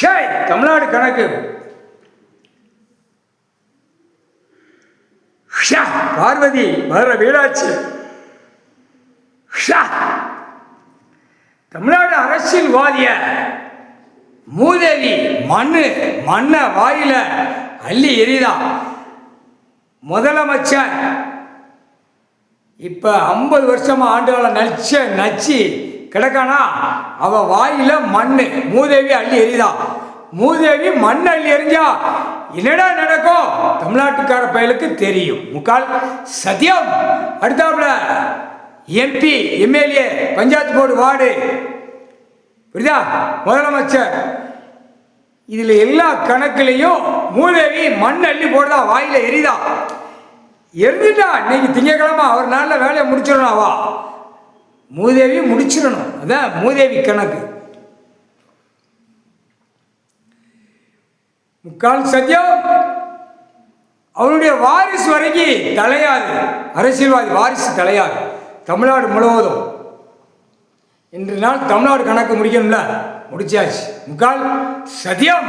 தமிழ்நாடு கணக்கு. பார்வதி மதுரை மீனாட்சி. தமிழ்நாடு அரசியல்வாதிய மூதேவி மண்ண வாயில அள்ளி எரிதான். முதலமைச்சர் இப்ப 50 வருஷமா ஆண்டுகாலம் நச்சு கிடக்கானா, அவ வாயில மூதேவி அள்ளி எரிதான். மூதேவி மண் அள்ளி எரிஞ்சா என்னடா நடக்கும் தமிழ்நாட்டுக்கார பயலுக்கு தெரியும். முக்கால் சத்தியம். அடுத்தாப்புல MP MLA panchayat board ward புரியுதா, முதலமைச்சர், இதுல எல்லா கணக்குலையும் மூதேவி மண் அள்ளி போடுதா, வாயில எரிதா. எரிஞ்சுட்டா இன்னைக்கு திங்கக்கிழமை அவர் நாளில் வேலையை முடிச்சிடணும். அவா மூதேவி முடிச்சிடணும். அதான் மூதேவி கணக்கு. முக்கால் சத்தியம். அவனுடைய வாரிசு வரைக்கும் தலையாது. அரசியல்வாதி வாரிசு தலையாது தமிழ்நாடு முழுவதும். இன்று நாள் தமிழ்நாடு கணக்கு முடிக்கணும்ல, முடிச்சாச்சு. முக்கால் சத்தியம்.